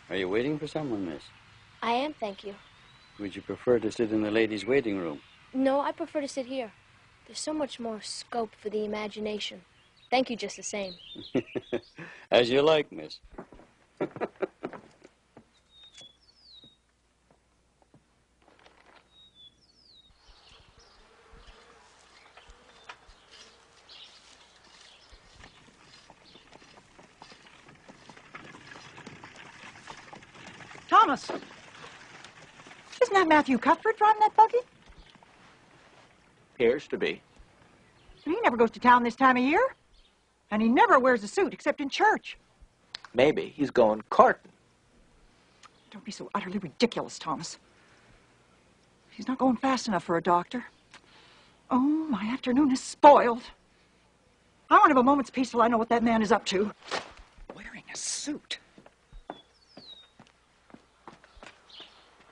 Are you waiting for someone, miss? I am, thank you. Would you prefer to sit in the ladies' waiting room? No, I prefer to sit here. There's so much more scope for the imagination. Thank you just the same. As you like, miss. Thomas! Isn't that Matthew Cuthbert driving that buggy? Appears to be. He never goes to town this time of year. And he never wears a suit except in church. Maybe he's going courting. Don't be so utterly ridiculous, Thomas. He's not going fast enough for a doctor. Oh, my afternoon is spoiled. I won't have a moment's peace till I know what that man is up to. Wearing a suit.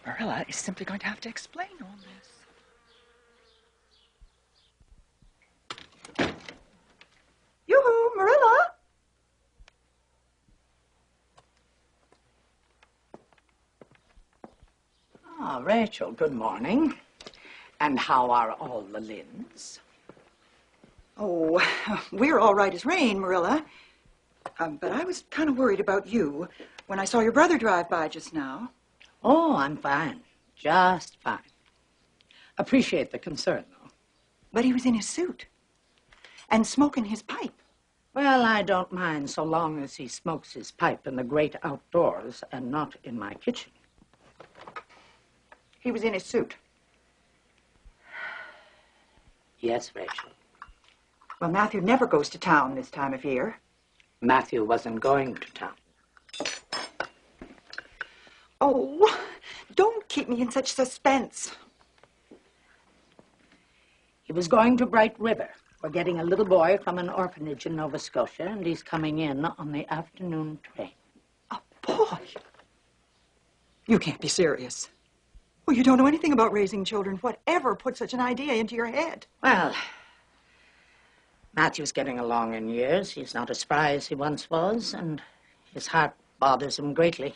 Marilla is simply going to have to explain all this. Yoo-hoo, Marilla! Ah, Rachel, good morning. And how are all the Lynns? Oh, we're all right as rain, Marilla. But I was kind of worried about you when I saw your brother drive by just now. Oh, I'm fine. Just fine. Appreciate the concern, though. But he was in his suit and smoking his pipe. Well, I don't mind so long as he smokes his pipe in the great outdoors and not in my kitchen. He was in his suit. Yes, Rachel. Well, Matthew never goes to town this time of year. Matthew wasn't going to town. Oh, don't keep me in such suspense. He was going to Bright River. We're getting a little boy from an orphanage in Nova Scotia, and he's coming in on the afternoon train. A boy? You can't be serious. Well, you don't know anything about raising children. Whatever put such an idea into your head? Well, Matthew's getting along in years. He's not as spry as he once was, and his heart bothers him greatly.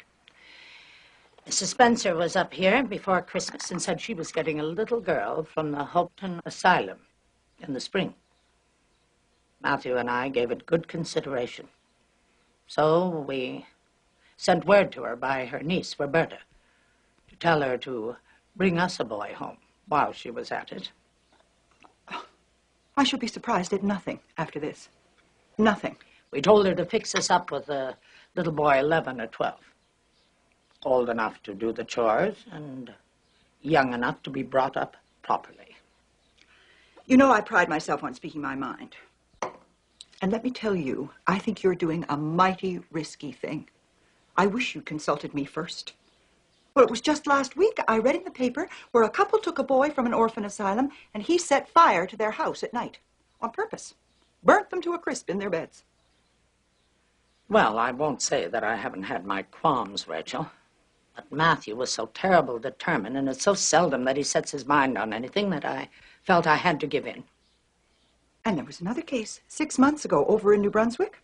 Mrs. Spencer was up here before Christmas and said she was getting a little girl from the Hopeton Asylum in the spring. Matthew and I gave it good consideration. So we sent word to her by her niece, Roberta, to tell her to bring us a boy home while she was at it. I shall be surprised at nothing after this. Nothing. We told her to fix us up with a little boy 11 or 12. Old enough to do the chores and young enough to be brought up properly. You know, I pride myself on speaking my mind. And let me tell you, I think you're doing a mighty risky thing. I wish you'd consulted me first. Well, it was just last week I read in the paper where a couple took a boy from an orphan asylum and he set fire to their house at night on purpose. Burnt them to a crisp in their beds. Well, I won't say that I haven't had my qualms, Rachel. But Matthew was so terrible determined, and it's so seldom that he sets his mind on anything that I felt I had to give in. And there was another case 6 months ago over in New Brunswick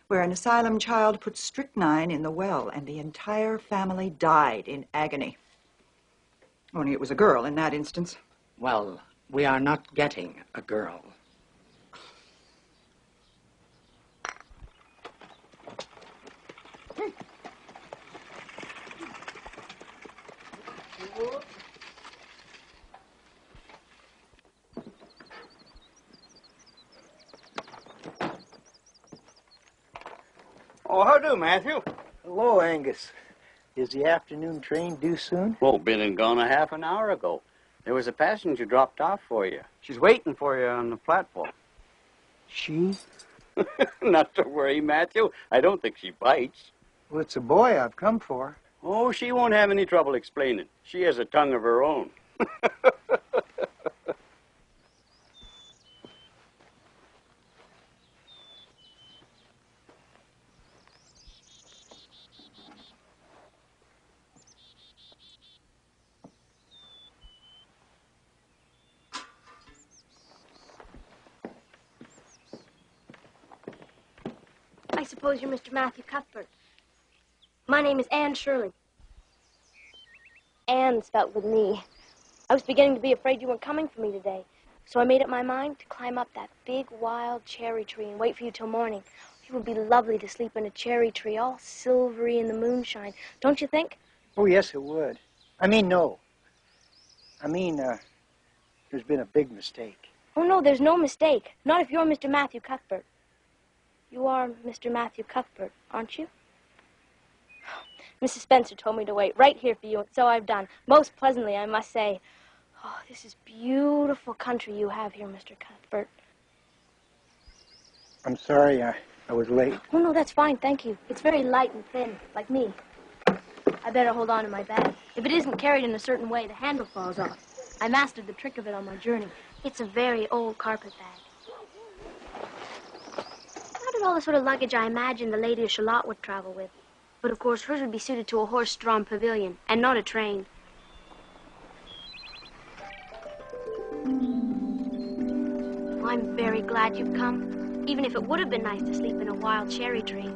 where an asylum child put strychnine in the well and the entire family died in agony. Only it was a girl in that instance. Well, we are not getting a girl. Oh, how do, Matthew? Hello, Angus. Is the afternoon train due soon? Oh, been and gone a half an hour ago. There was a passenger dropped off for you. She's waiting for you on the platform. She? Not to worry, Matthew. I don't think she bites. Well, it's a boy I've come for. Oh, she won't have any trouble explaining. She has a tongue of her own. I suppose you're Mr. Matthew Cuthbert. My name is Anne Shirley. Anne spelt with me. I was beginning to be afraid you weren't coming for me today. So I made up my mind to climb up that big, wild cherry tree and wait for you till morning. It would be lovely to sleep in a cherry tree, all silvery in the moonshine. Don't you think? Oh, yes, it would. I mean, no. I mean, there's been a big mistake. Oh, no, there's no mistake. Not if you're Mr. Matthew Cuthbert. You are Mr. Matthew Cuthbert, aren't you? Mrs. Spencer told me to wait right here for you, and so I've done. Most pleasantly, I must say. Oh, this is beautiful country you have here, Mr. Cuthbert. I'm sorry I was late. Oh, no, that's fine, thank you. It's very light and thin, like me. I better hold on to my bag. If it isn't carried in a certain way, the handle falls off. I mastered the trick of it on my journey. It's a very old carpet bag. Not at all the sort of luggage I imagined the Lady of Shalott would travel with. But, of course, hers would be suited to a horse-drawn pavilion, and not a train. Oh, I'm very glad you've come, even if it would have been nice to sleep in a wild cherry tree.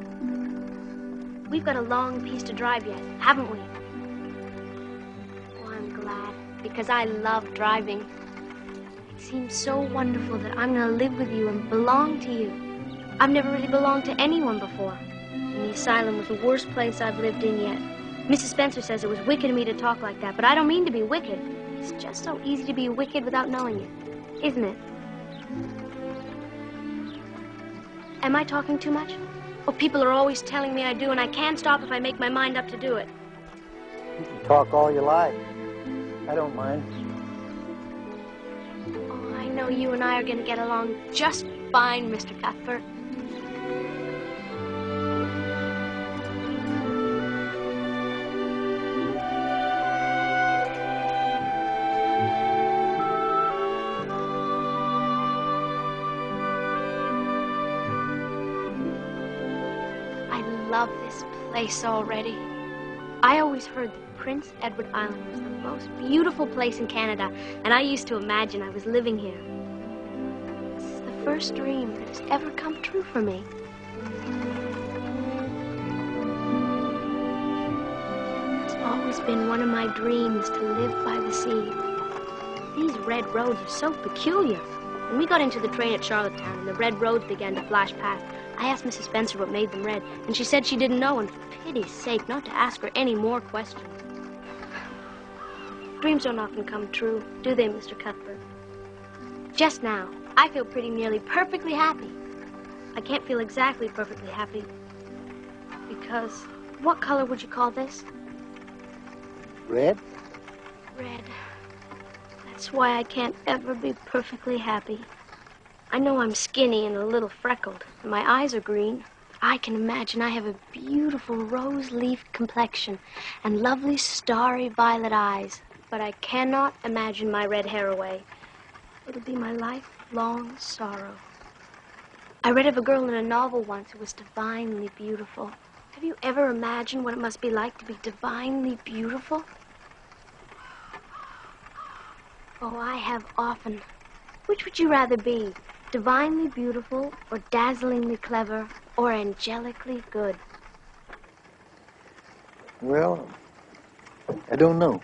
We've got a long piece to drive yet, haven't we? Oh, I'm glad, because I love driving. It seems so wonderful that I'm going to live with you and belong to you. I've never really belonged to anyone before. And the asylum was the worst place I've lived in yet. Mrs. Spencer says it was wicked of me to talk like that, but I don't mean to be wicked. It's just so easy to be wicked without knowing it, isn't it? Am I talking too much? Oh, people are always telling me I do, and I can't stop if I make my mind up to do it. You can talk all you like. I don't mind. Oh, I know you and I are going to get along just fine, Mr. Cuthbert. I love this place already. I always heard that Prince Edward Island was the most beautiful place in Canada, and I used to imagine I was living here. This is the first dream that has ever come true for me. It's always been one of my dreams to live by the sea. These red roads are so peculiar. When we got into the train at Charlottetown and the red roads began to flash past, I asked Mrs. Spencer what made them red, and she said she didn't know, and for pity's sake, not to ask her any more questions. Dreams don't often come true, do they, Mr. Cuthbert? Just now, I feel pretty nearly perfectly happy. I can't feel exactly perfectly happy, because what color would you call this? Red? Red. That's why I can't ever be perfectly happy. I know I'm skinny and a little freckled, and my eyes are green. I can imagine I have a beautiful rose leaf complexion and lovely starry violet eyes, but I cannot imagine my red hair away. It'll be my lifelong sorrow. I read of a girl in a novel once who was divinely beautiful. Have you ever imagined what it must be like to be divinely beautiful? Oh, I have often. Which would you rather be? Divinely beautiful, or dazzlingly clever, or angelically good? Well, I don't know.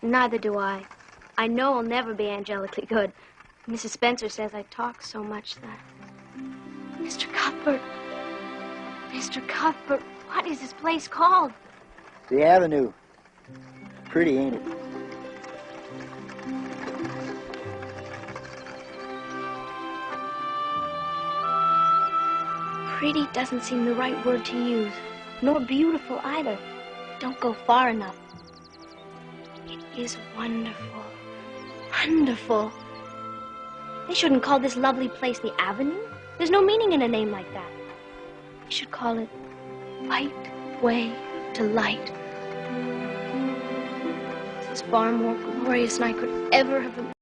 Neither do I. I know I'll never be angelically good. Mrs. Spencer says I talk so much that... Mr. Cuthbert! Mr. Cuthbert, what is this place called? The Avenue. Pretty, ain't it? Pretty doesn't seem the right word to use, nor beautiful either. Don't go far enough. It is wonderful. Wonderful. They shouldn't call this lovely place the Avenue. There's no meaning in a name like that. They should call it White Way to Light. This is far more glorious than I could ever have imagined.